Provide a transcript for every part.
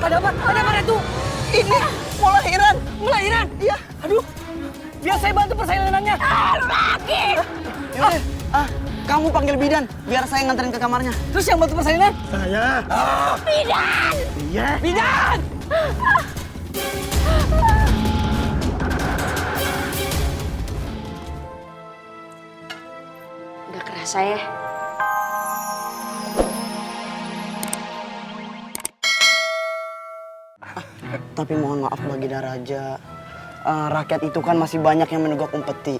Ada apa? Ada apa, Ratu? Ini mau lahiran. Melahiran? Iya. Aduh, biar saya bantu persalinannya. Lagi. Kamu panggil bidan biar saya nganterin ke kamarnya. Terus yang bantu persalinan? Saya. Bidan. Iya. Bidan! Nggak kerasa ya. Tapi mohon maaf Baginda Raja. Rakyat itu kan masih banyak yang menegak umpeti.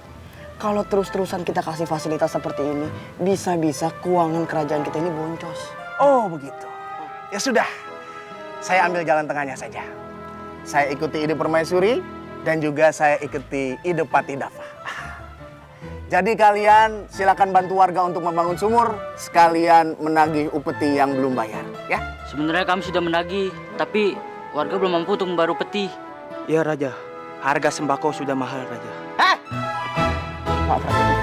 Kalau terus-terusan kita kasih fasilitas seperti ini, bisa-bisa keuangan kerajaan kita ini boncos. Oh begitu. Ya sudah, saya ambil jalan tengahnya saja. Saya ikuti ide permaisuri dan juga saya ikuti ide Patidafa. Jadi kalian silakan bantu warga untuk membangun sumur, sekalian menagih upeti yang belum bayar, ya. Sebenarnya kami sudah menagih, tapi warga belum mampu untuk membayar upeti. Ya Raja, harga sembako sudah mahal Raja. Pak Prabu,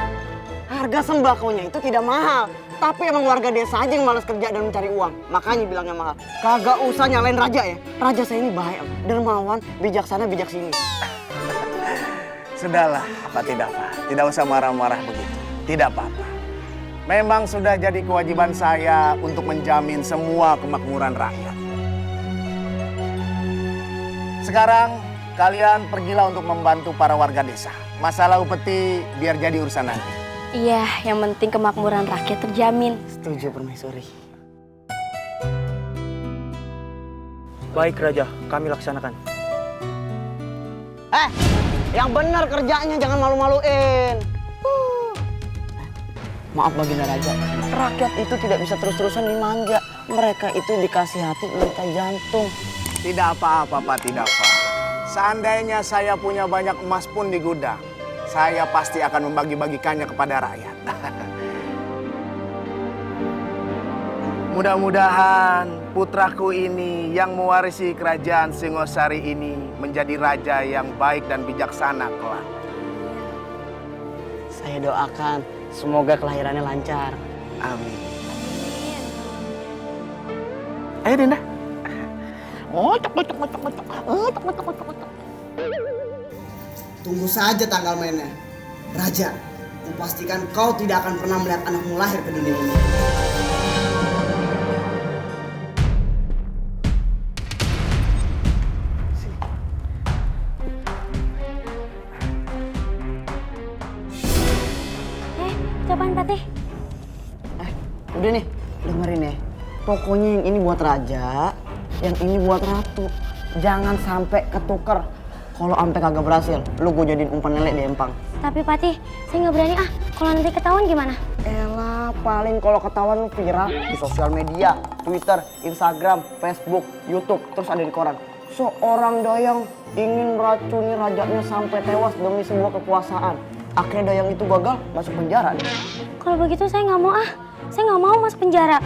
harga sembakonya itu tidak mahal. Tapi emang warga desa aja yang malas kerja dan mencari uang. Makanya bilangnya mahal. Kagak usah nyalain raja ya. Raja saya ini baik, dermawan, bijaksana, bijak sini. Sudahlah, Patidafa. Tidak usah marah-marah begitu. Tidak apa-apa. Memang sudah jadi kewajiban saya untuk menjamin semua kemakmuran rakyat. Sekarang kalian pergilah untuk membantu para warga desa. Masalah upeti biar jadi urusan nanti. Iya, yang penting kemakmuran rakyat terjamin. Setuju permaisuri. Baik Raja, kami laksanakan. Yang benar kerjanya jangan malu-maluin. Maaf Baginda Raja, rakyat itu tidak bisa terus-terusan dimanja. Mereka itu dikasih hati minta jantung. Tidak apa-apa, Patidafa. Seandainya saya punya banyak emas pun di gudang, saya pasti akan membagi-bagikannya kepada rakyat. Mudah-mudahan putraku ini yang mewarisi kerajaan Singosari ini menjadi raja yang baik dan bijaksana kelak. Saya doakan semoga kelahirannya lancar. Amin. Ayo Dinda. Tunggu saja tanggal mainnya. Raja, kupastikan kau tidak akan pernah melihat anakmu lahir ke dunia ini. Ucapan Patih. Udah nih, dengerin ya. Pokoknya yang ini buat raja, yang ini buat ratu. Jangan sampai ketuker. Kalau sampai kagak berhasil, lu gue jadiin umpan lele di empang. Tapi Patih, saya nggak berani kalau nanti ketahuan gimana? Elah, paling kalau ketahuan lu viral di sosial media, Twitter, Instagram, Facebook, YouTube, terus ada di koran. Seorang dayang ingin meracuni rajanya sampai tewas demi sebuah kekuasaan. Akhirnya dayang itu gagal, masuk penjara. Kalau begitu saya nggak mau saya nggak mau masuk penjara.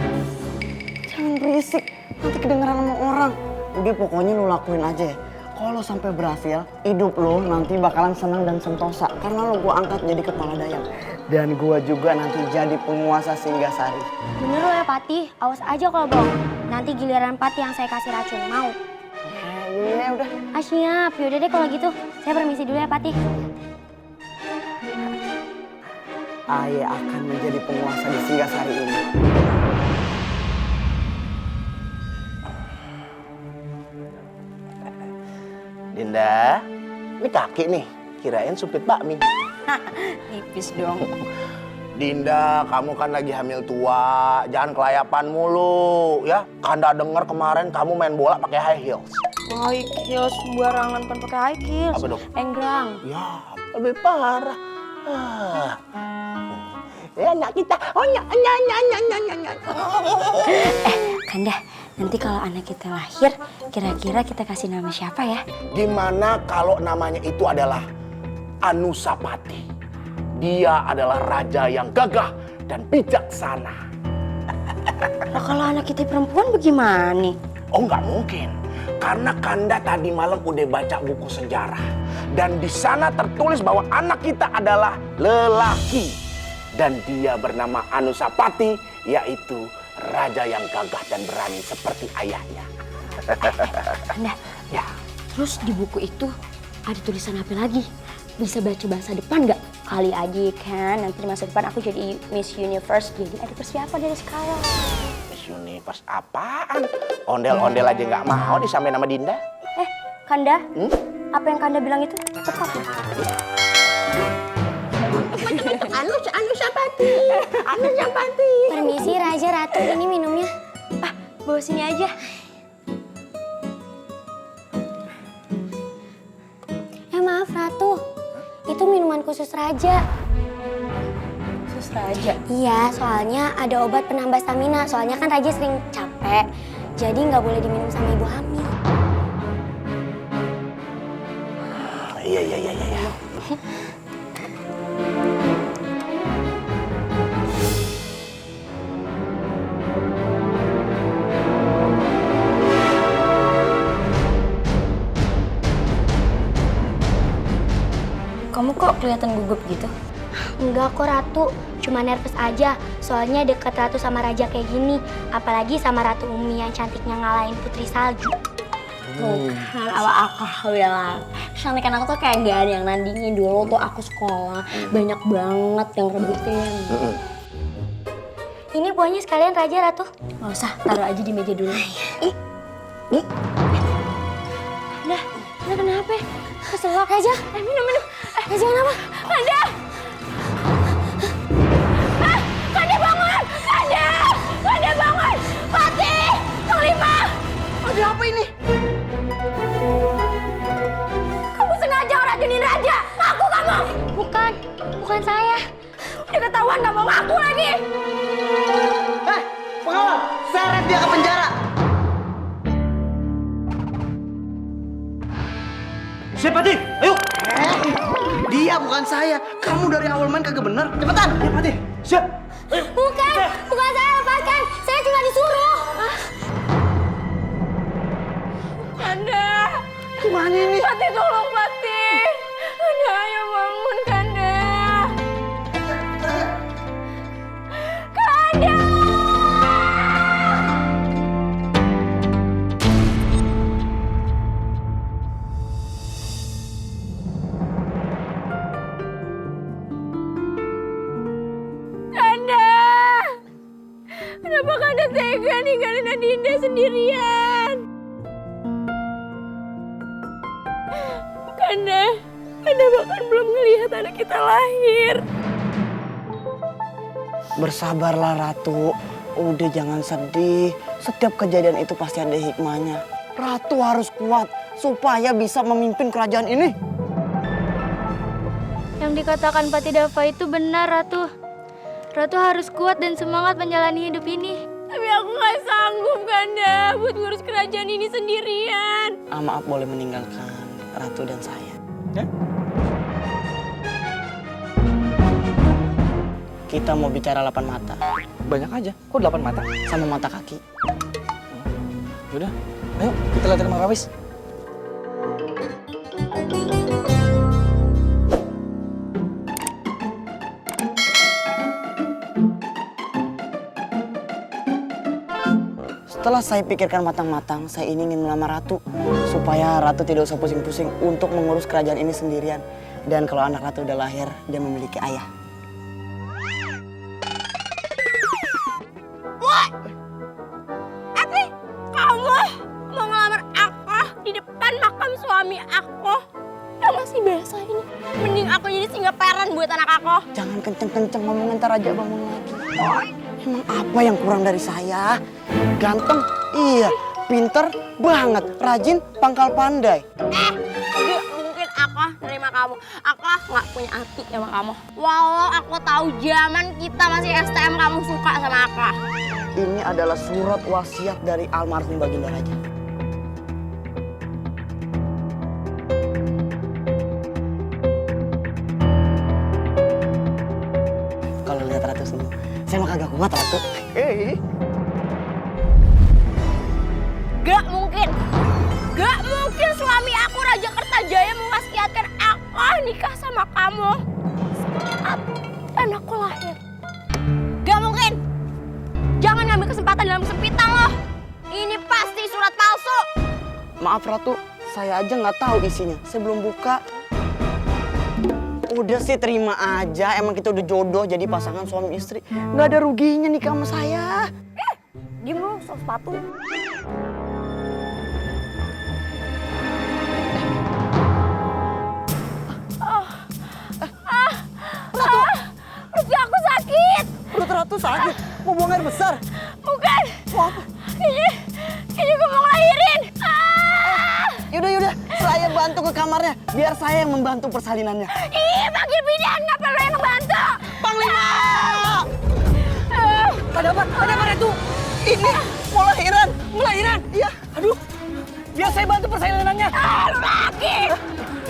Jangan berisik, nanti kedengeran sama orang. Udah pokoknya lu lakuin aja ya. Kalau sampai berhasil, hidup lo nanti bakalan senang dan sentosa. Karena lo gua angkat jadi kepala dayang. Dan gua juga nanti jadi penguasa Singgasari. Bener lo ya Patih, awas aja kalau bohong. Nanti giliran Patih yang saya kasih racun, mau? Ya udah. Siap, yaudah deh kalau gitu. Saya permisi dulu ya Patih. Ayah akan menjadi penguasa di Singgasari ini. Dinda, ini kaki nih, kirain supit bakmi. Tipis dong. Dinda, kamu kan lagi hamil tua, jangan kelayapan mulu, ya. Kanda denger kemarin kamu main bola pakai high heels. High heels sembarangan kan pakai high heels. Apa dong? Enggrang. Ya, lebih parah. Ya anak kita, Kanda, nanti kalau anak kita lahir, kira-kira kita kasih nama siapa ya? Gimana kalau namanya itu adalah Anusapati? Dia adalah raja yang gagah dan bijaksana. Nah, kalau anak kita perempuan bagaimana? Oh nggak mungkin, karena Kanda tadi malam udah baca buku sejarah. Dan di sana tertulis bahwa anak kita adalah lelaki. Dan dia bernama Anusapati, yaitu raja yang gagah dan berani seperti ayahnya. Kanda, Ya. terus di buku itu ada tulisan apa lagi? Bisa baca bahasa depan nggak? Kali aja kan nanti di masa depan aku jadi Miss Universe, jadi ada persiapan dari sekarang. Miss Universe apaan? Ondel-ondel aja nggak mau disamain sama Dinda. Kanda, apa yang Kanda bilang itu tepat ya? Anu Sapati. Permisi Raja Ratu, ini minumnya. Bawa sini aja. Maaf Ratu, itu minuman khusus Raja. Khusus Raja. Iya, soalnya ada obat penambah stamina. Soalnya kan Raja sering capek, jadi nggak boleh diminum sama ibu hamil. Iya. Kamu kok kelihatan gugup gitu? Enggak kok Ratu, cuma nervous aja. Soalnya dekat Ratu sama Raja kayak gini. Apalagi sama Ratu Umi yang cantiknya ngalahin Putri Salju. Tuh kan aku bilang. Kecantikan aku tuh kayak gak ada yang nandingin. Dulu tuh aku sekolah, banyak banget yang rebutin. Ini buahnya sekalian Raja Ratu. Gak usah, taruh aja di meja dulu. Udah kenapa? Keselak Raja. Minum. Raja kenapa? Kanda! Kanda bangun! Kanda bangun! Fatih! Kang Lima! Ada apa ini? Kamu sengaja ngeracunin Raja! Ngaku kamu! Bukan saya. Udah ketahuan gak mau ngaku lagi! Pengawal, seret dia ke penjara. Siapa Pati? Ayo! Dia bukan saya. Kamu dari awal main kagak bener. Cepetan. Ya Pati, siap! Bukan saya, lepaskan! Saya cuma disuruh! Kanda. Gimana ini? Pati tolong Pati. Kanda ayo bangun Kanda. Kanda! Kenapa Kanda tega ninggalin Adinda sendirian? Kanda bahkan belum ngelihat anak kita lahir. Bersabarlah Ratu. Udah jangan sedih. Setiap kejadian itu pasti ada hikmahnya. Ratu harus kuat supaya bisa memimpin kerajaan ini. Yang dikatakan Pati Dava itu benar, Ratu. Ratu harus kuat dan semangat menjalani hidup ini. Tapi aku gak sanggup Kanda buat ngurus kerajaan ini sendirian. Maaf boleh meninggalkan Ratu dan saya. Kita mau bicara 8 mata. Banyak aja, kok 8 mata? Sama mata kaki. Yaudah, ayo kita latihan Marawis. Setelah saya pikirkan matang-matang, saya ingin melamar Ratu. Supaya Ratu tidak usah pusing-pusing untuk mengurus kerajaan ini sendirian. Dan kalau anak Ratu udah lahir, dia memiliki ayah. Kamu mau ngelamar aku di depan makam suami aku? Yang masih biasa ini. Mending aku jadi single parent buat anak aku. Jangan kenceng-kenceng ngomong, ntar Raja bangun lagi. Emang apa yang kurang dari saya? Ganteng? Iya. Pinter? Banget. Rajin? Pangkal pandai. Jadi mungkin aku nerima kamu. Aku nggak punya hati sama kamu. Walau aku tahu zaman kita masih STM kamu suka sama aku. Ini adalah surat wasiat dari almarhum Baginda Raja. Kalau lihat Ratu senyum, saya mah kagak kuat Ratu. Gak mungkin. Gak mungkin suami aku Raja Kertajaya mewasiatkan aku nikah sama kamu saat anakku lahir. Gak mungkin. Jangan ngambil kesempatan dalam kesempitan loh. Ini pasti surat palsu. Maaf Ratu, saya aja nggak tahu isinya. Saya belum buka. Udah sih terima aja, emang kita udah jodoh jadi pasangan suami istri. Nggak ada ruginya nikah sama saya. Diem lu, sok sepatu. Perut aku sakit. Perut Ratu sakit, mau buang air besar. Bukan. Mau apa? Ini gue mau ngelahirin. Yaudah, saya bantu ke kamarnya, biar saya yang membantu persalinannya. Ih, panggil bidan, nggak perlu yang ngebantu. Panglima! Ada apa Ratu? Ini mau lahiran. Melahiran? Iya. Aduh, biar saya bantu persalinannya. Lu lagi.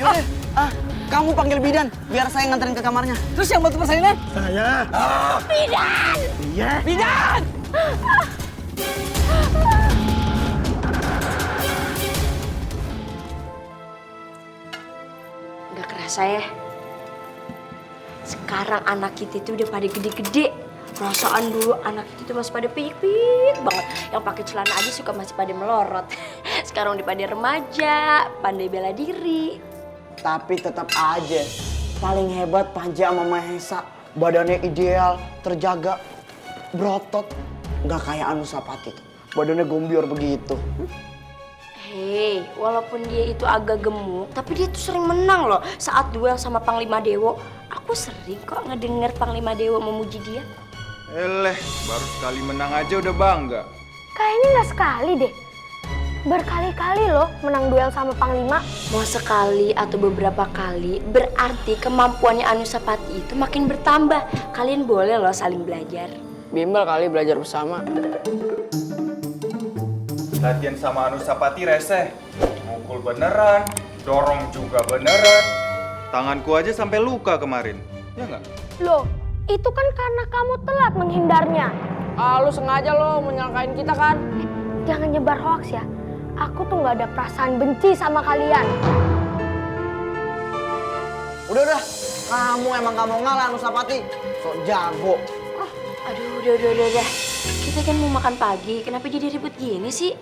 Yaudah, kamu panggil bidan, biar saya nganterin ke kamarnya. Terus yang bantu persalinan? Saya. Bidan. Iya. Bidan! Gak kerasa ya. Sekarang anak kita itu udah pada gede-gede. Perasaan dulu anak kita tuh masih pada pik-pik banget. Yang pakai celana aja suka masih pada melorot. Sekarang udah pada remaja, pandai bela diri. Tapi tetap aja, paling hebat Panja sama Mahesa. Badannya ideal, terjaga, berotot. Nggak kayak Anusapati tuh. Badannya gombior begitu. Hei, walaupun dia itu agak gemuk, tapi dia tuh sering menang loh saat duel sama Panglima Dewo. Aku sering kok ngedenger Panglima Dewo memuji dia. Baru sekali menang aja udah bangga. Kayaknya nggak sekali deh. Berkali-kali loh menang duel sama Panglima. Mau sekali atau beberapa kali, berarti kemampuannya Anusapati itu makin bertambah. Kalian boleh loh saling belajar. Bimbel kali belajar bersama. Latihan sama Anusapati reseh. Mukul beneran, dorong juga beneran. Tanganku aja sampai luka kemarin. Ya nggak? Loh, itu kan karena kamu telat menghindarnya. Lu sengaja lo menyangkain kita kan? Jangan nyebar hoax ya. Aku tuh nggak ada perasaan benci sama kalian. Udah. Kamu emang gak mau ngalah Anusapati. Sok jago. Aduh, udah. Kita kan mau makan pagi, kenapa jadi ribut gini sih?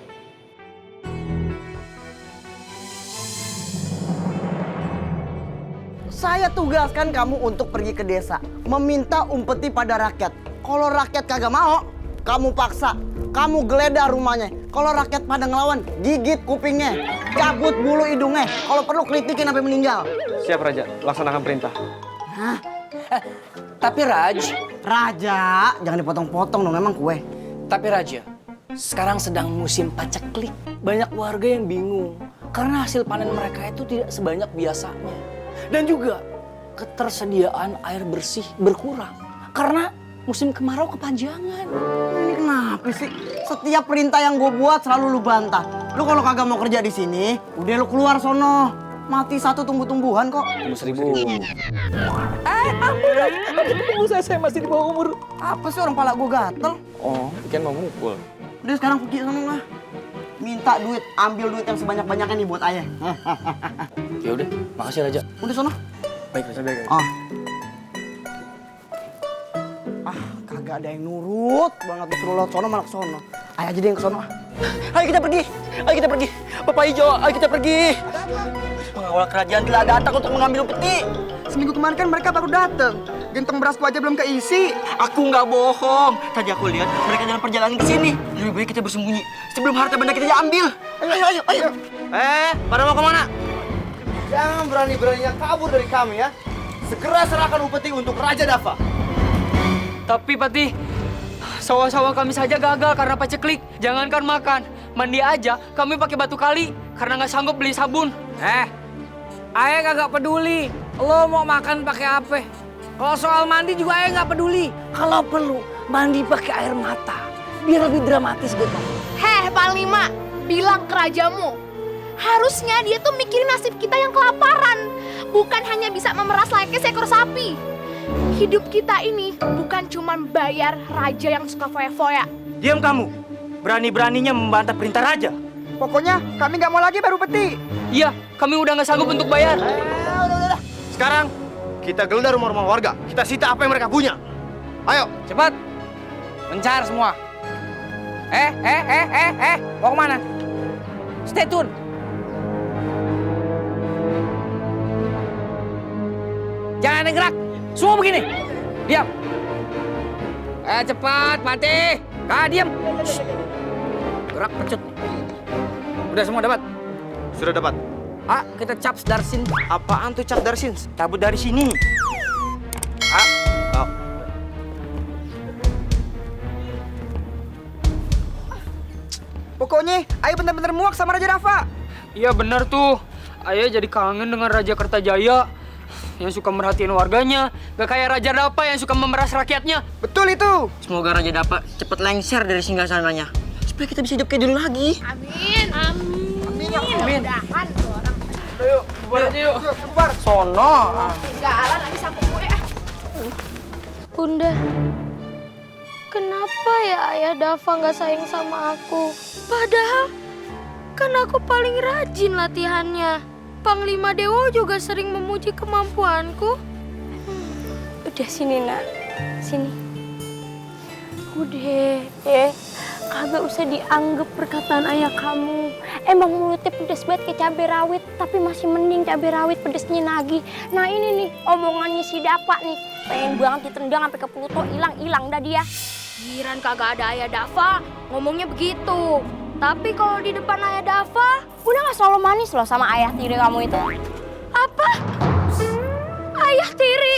Saya tugaskan kamu untuk pergi ke desa. Meminta umpeti pada rakyat. Kalau rakyat kagak mau, kamu paksa. Kamu geledah rumahnya. Kalau rakyat pada ngelawan, gigit kupingnya. Cabut bulu hidungnya. Kalau perlu kritikin sampai meninggal. Siap Raja, laksanakan perintah. Hah? Tapi Raj, Raja, jangan dipotong-potong dong, memang kue. tapi Raja, sekarang sedang musim paceklik. Banyak warga yang bingung karena hasil panen mereka itu tidak sebanyak biasanya. Dan juga ketersediaan air bersih berkurang karena musim kemarau kepanjangan. Ini kenapa sih? Setiap perintah yang gue buat selalu lu bantah. Lu kalau kagak mau kerja di sini, udah lu keluar sono. Mati satu tumbuh-tumbuhan kok. Tunggu 1000. Tunggu saya masih di bawah umur. Apa sih orang pala gue gatel? Oh, ikan mau mukul. Udah sekarang pergi sono lah. Minta duit, ambil duit yang sebanyak-banyaknya nih buat ayah. Ya udah, makasih Raja. Udah sono. Baik Raja. Kagak ada yang nurut banget, disuruh lewat sono malah ke sono. Ayo aja deh yang ke sono. Ayo kita pergi. Bapak Ijo, ayo kita pergi. Pengawal kerajaan telah datang untuk mengambil peti. Seminggu kemarin kan mereka baru datang. Gentong berasku aja belum keisi. Aku nggak bohong. Tadi aku lihat mereka dalam perjalanan ke sini. Lebih baik kita bersembunyi sebelum harta benda kita diambil. Ayo. Pada mau kemana? Jangan berani-beraninya kabur dari kami ya. Segera serahkan upeti untuk Raja Dava. Tapi Patih, sawah-sawah kami saja gagal karena paceklik. Jangankan makan, mandi aja kami pakai batu kali karena nggak sanggup beli sabun. Ayah kagak peduli. Lo mau makan pakai apa? Kalau soal mandi juga ayah nggak peduli. Kalau perlu mandi pakai air mata, biar lebih dramatis gitu. Heh, Panglima, bilang ke rajamu. Harusnya dia tuh mikirin nasib kita yang kelaparan. Bukan hanya bisa memeras layaknya seekor sapi. Hidup kita ini bukan cuma bayar raja yang suka foya-foya. Diam kamu. Berani-beraninya membantah perintah Raja. Pokoknya kami nggak mau lagi baru peti. Iya, kami udah nggak sanggup untuk bayar. Udah. Sekarang kita geledah rumah-rumah warga. Kita sita apa yang mereka punya. Ayo. Cepat, mencar semua. Mau kemana? Stay tune. Jangan ada yang gerak. Semua begini. Diam. Cepat, mati. Diam. Shh. Gerak pecut. Udah semua dapat? Sudah dapat. Kita caps darsin. Apaan tuh cap darsin? Cabut dari sini. Pokoknya, Ayah bener-bener muak sama Raja Dava. Iya bener tuh. Ayah jadi kangen dengan Raja Kertajaya yang suka merhatiin warganya. Gak kayak Raja Dava yang suka memeras rakyatnya. Betul itu. Semoga Raja Dava cepat lengser dari singgasananya. Supaya kita bisa hidup kayak dulu lagi. Amin. Amin. Mudah-mudahan tuh orang. Ayo, bubar aja yuk. Bubar. Sono. Tinggalan lagi sama gue. Bunda, kenapa ya Ayah Dava nggak sayang sama aku? Padahal kan aku paling rajin latihannya. Panglima Dewa juga sering memuji kemampuanku. Udah sini nak, sini. Udah, kagak usah dianggap perkataan ayah kamu. Emang mulutnya pedes banget kayak cabai rawit, tapi masih mending cabai rawit pedesnya lagi. Nah ini nih omongannya si Dava nih, pengen banget ditendang sampai ke Pluto, hilang dah dia. Giran kagak ada Ayah Dava, ngomongnya begitu. Tapi kalau di depan Ayah Dava, Udah gak selalu manis loh sama ayah tiri kamu itu. apa? Ayah tiri.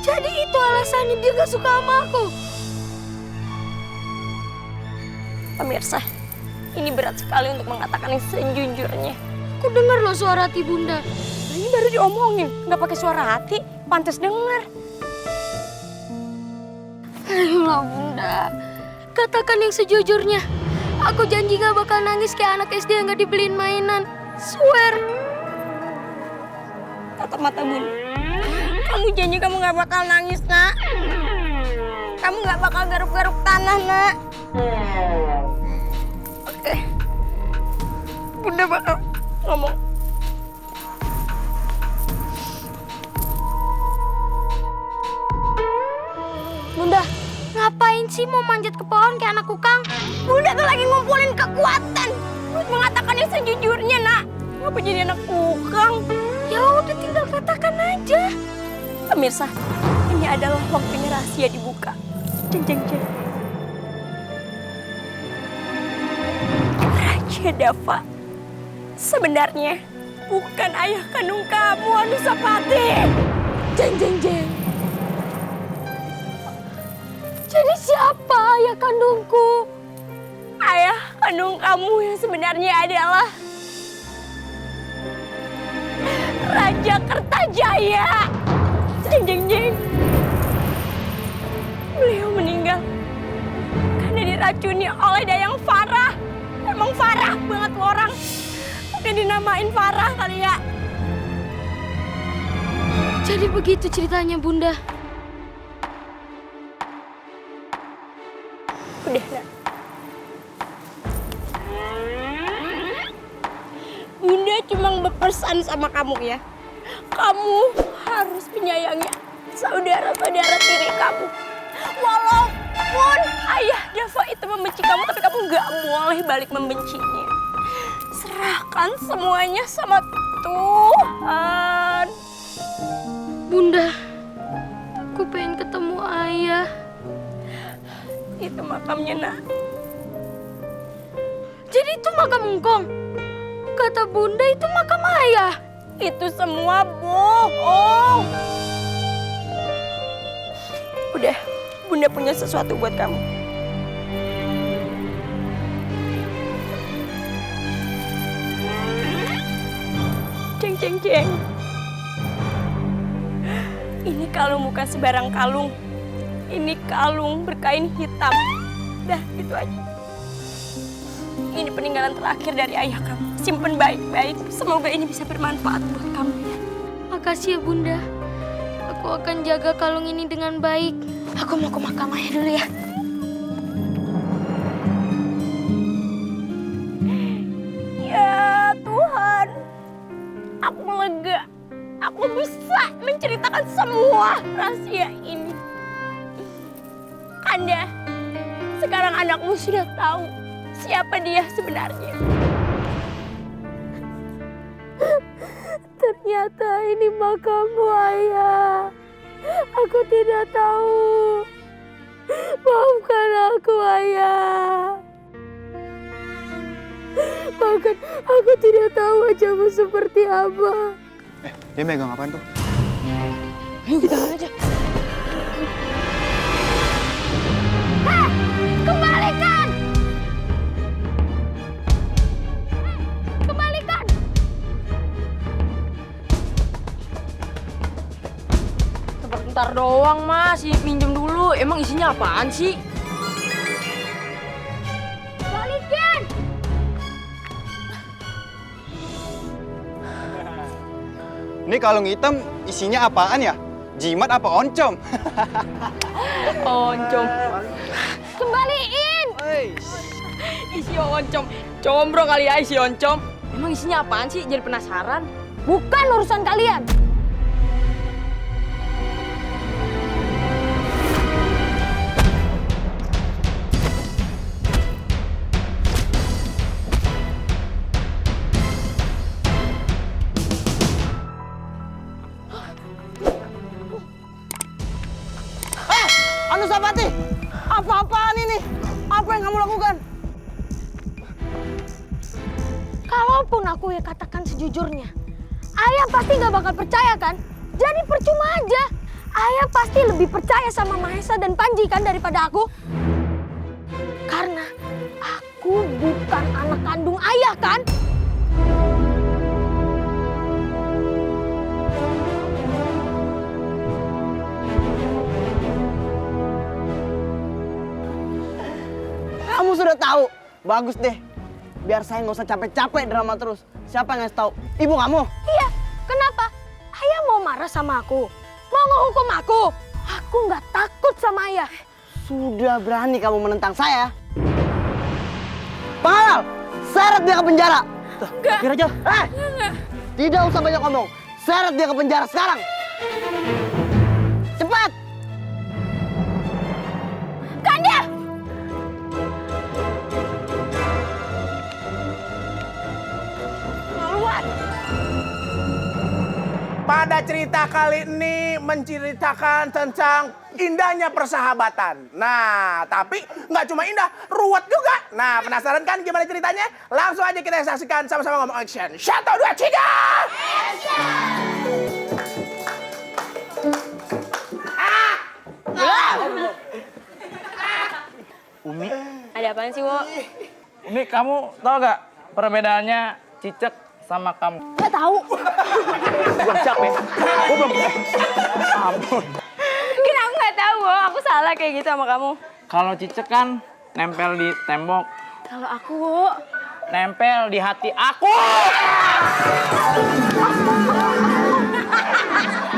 Jadi itu alasannya dia gak suka sama aku. Pemirsa, ini berat sekali untuk mengatakan yang sejujurnya. Aku dengar loh suara hati Bunda. Nah, ini baru diomongin, nggak pakai suara hati, pantas dengar. Ayolah Bunda, katakan yang sejujurnya. Aku janji gak bakal nangis kayak anak SD yang gak dibeliin mainan. Swear. Tatap mata Bun. Kamu janji kamu gak bakal nangis, nak. Kamu gak bakal garuk-garuk tanah, nak. Oke. Bunda bakal ngomong. Bunda, ngapain sih mau manjat ke pohon kayak anak kukang? Bunda tuh lagi ngumpulin kekuatan buat mengatakan yang sejujurnya, nak. Ngapa jadi anak kukang? Ya udah tinggal katakan aja. Pemirsa, ini adalah waktunya rahasia dibuka. Jeng jeng jeng. Raja Dava sebenarnya bukan ayah kandung kamu, Anusapati. Jeng jeng jeng. Jadi siapa ayah kandungku? Ayah kandung kamu yang sebenarnya adalah Raja Kertajaya. Jeng jeng jeng. Beliau meninggal karena diracuni oleh Dayang Farah. Emang Farah banget tuh orang. Udah dinamain Farah kali ya. Jadi begitu ceritanya Bunda. Udah, nak. Bunda cuma berpesan sama kamu ya. Kamu harus menyayangi saudara-saudara tiri kamu. Walaupun ayah Dava itu membenci kamu, tapi kamu nggak boleh balik membencinya. Serahkan semuanya sama Tuhan. Bunda, aku pengen ketemu ayah. Itu makamnya, nak. Jadi itu makam engkong? Kata Bunda itu makam ayah. Itu semua bohong. Udah, Bunda punya sesuatu buat kamu. Ceng ceng ceng. Ini kalung bukan sebarang kalung. Ini kalung berkain hitam. Dah, gitu aja. Ini peninggalan terakhir dari ayah kamu. Simpen baik-baik. Semoga ini bisa bermanfaat buat kamu ya. Makasih ya Bunda. Aku akan jaga kalung ini dengan baik. Aku mau ke makam ayah dulu ya. Ya Tuhan, aku lega. Aku bisa menceritakan semua rahasia ini. Kanda, sekarang anakmu sudah tahu siapa dia sebenarnya. Tapi Ternyata ini makammu, Ayah. Aku tidak tahu. Maafkan aku, Ayah. Bahkan aku tidak tahu wajahmu seperti apa. Dia megang apaan tuh? Ayo kita aja. Kembalikan! Kembalikan! Sebentar doang, Mas. Pinjem dulu. Emang isinya apaan sih? Balikin! Ini kalung hitam isinya apaan ya? Jimat apa oncom? Oncom. Kembaliin! Isi oncom. Combro kali ya isi oncom. Emang isinya apaan sih? Jadi penasaran. Bukan urusan kalian. Anusapati, apa-apaan ini? Apa yang kamu lakukan? Kalaupun aku ya katakan sejujurnya, Ayah pasti gak bakal percaya kan? Jadi percuma aja. Ayah pasti lebih percaya sama Mahesa dan Panji kan daripada aku. Karena aku bukan anak kandung Ayah kan? Kamu sudah tahu? Bagus deh. Biar saya nggak usah capek-capek drama terus. Siapa yang ngasih tahu? Ibu kamu? Iya, kenapa? Ayah mau marah sama aku? Mau ngehukum aku? Aku nggak takut sama Ayah. Sudah berani kamu menentang saya? Penghalal, seret dia ke penjara. Enggak. Raja. Tidak usah banyak ngomong. Seret dia ke penjara sekarang. Cepat. Kanda! Pada cerita kali ini menceritakan tentang indahnya persahabatan. Nah, tapi nggak cuma indah, ruwet juga. Nah, penasaran kan gimana ceritanya? Langsung aja kita saksikan sama-sama ngomong action. 1, 2, 3! Umi, Ada apaan sih, Wo? Umi kamu tahu gak perbedaannya cicak sama kamu? Nggak tahu. Belum siap ya? Gue belum. Ampun. Kan aku nggak tahu, Wo. Aku salah kayak gitu sama kamu. Kalau cicak kan nempel di tembok, Kalau aku, Wo, nempel di hati aku.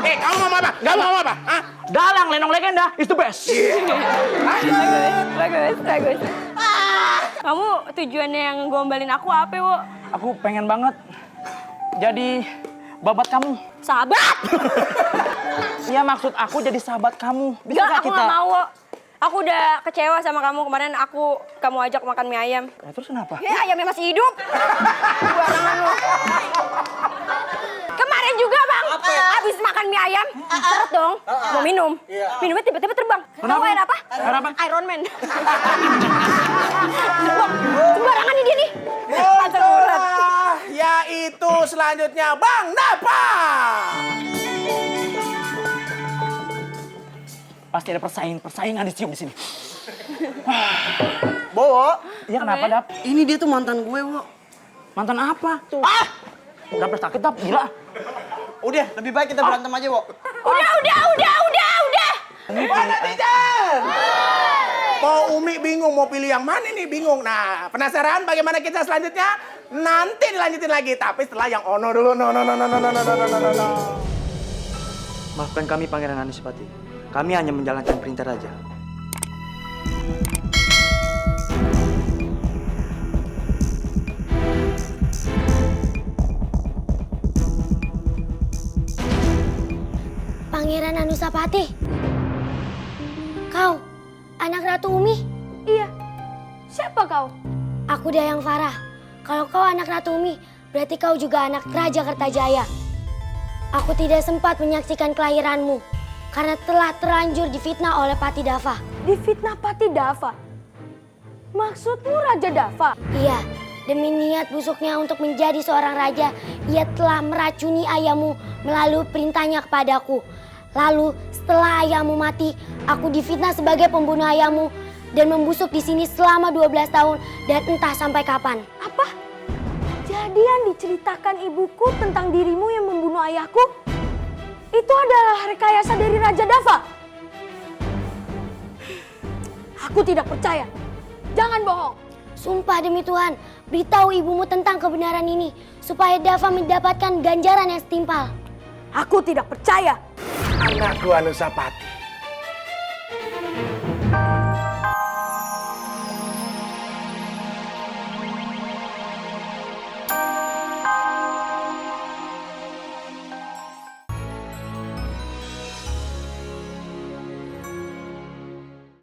Kamu mau apa? Gak mau apa? Hah? Dalang Lenong Legenda is the best. bagus. Kamu tujuannya yang ngegombalin aku apa, Wo? Aku pengen banget jadi babat kamu. Sahabat? Iya, maksud aku jadi sahabat kamu. Bisa Enggak, nggak aku nggak mau, Wo. Aku udah kecewa sama kamu. Kemarin kamu ajak makan mie ayam. Terus kenapa? Ya, ayamnya masih hidup. Barengan lu. Kemarin juga, Bang. Habis makan mie ayam, seret dong. Mau minum. Minumnya tiba-tiba terbang. Tahu air apa? Air apa? Iron Man. Sembarangan nih dia nih. Muncullah, yaitu selanjutnya Bang Napa. Pasti ada persaingan dicium di sini. Bowo, Iya, kenapa, Dap? ini dia tuh mantan gue, Wo. Mantan apa? Dap sakit, Dap. Gila. Udah, lebih baik kita berantem aja, Wo. Udah. Netizen! Kok Umi bingung mau pilih yang mana nih? Bingung. Nah, penasaran bagaimana kita selanjutnya? Nanti dilanjutin lagi. Tapi setelah yang ono dulu. No. Maafkan kami, Pangeran Anusapati. Kami hanya menjalankan perintah raja. Pangeran Anusapati. Kau, anak Ratu Umi? Iya. Siapa kau? Aku Dayang Farah. Kalau kau anak Ratu Umi, berarti kau juga anak Raja Kertajaya. Aku tidak sempat menyaksikan kelahiranmu karena telah terlanjur difitnah oleh Pati Dava. Difitnah Pati Dava? Maksudmu Raja Dava? Iya, demi niat busuknya untuk menjadi seorang raja, ia telah meracuni ayahmu melalui perintahnya kepadaku. Lalu setelah ayahmu mati, aku difitnah sebagai pembunuh ayahmu dan membusuk di sini selama 12 tahun dan entah sampai kapan. Apa? Jadi yang diceritakan ibuku tentang dirimu yang membunuh ayahku, itu adalah rekayasa dari Raja Dava? Aku tidak percaya. Jangan bohong. Sumpah demi Tuhan, beritahu ibumu tentang kebenaran ini supaya Dava mendapatkan ganjaran yang setimpal. Aku tidak percaya. Anakku Anusapati,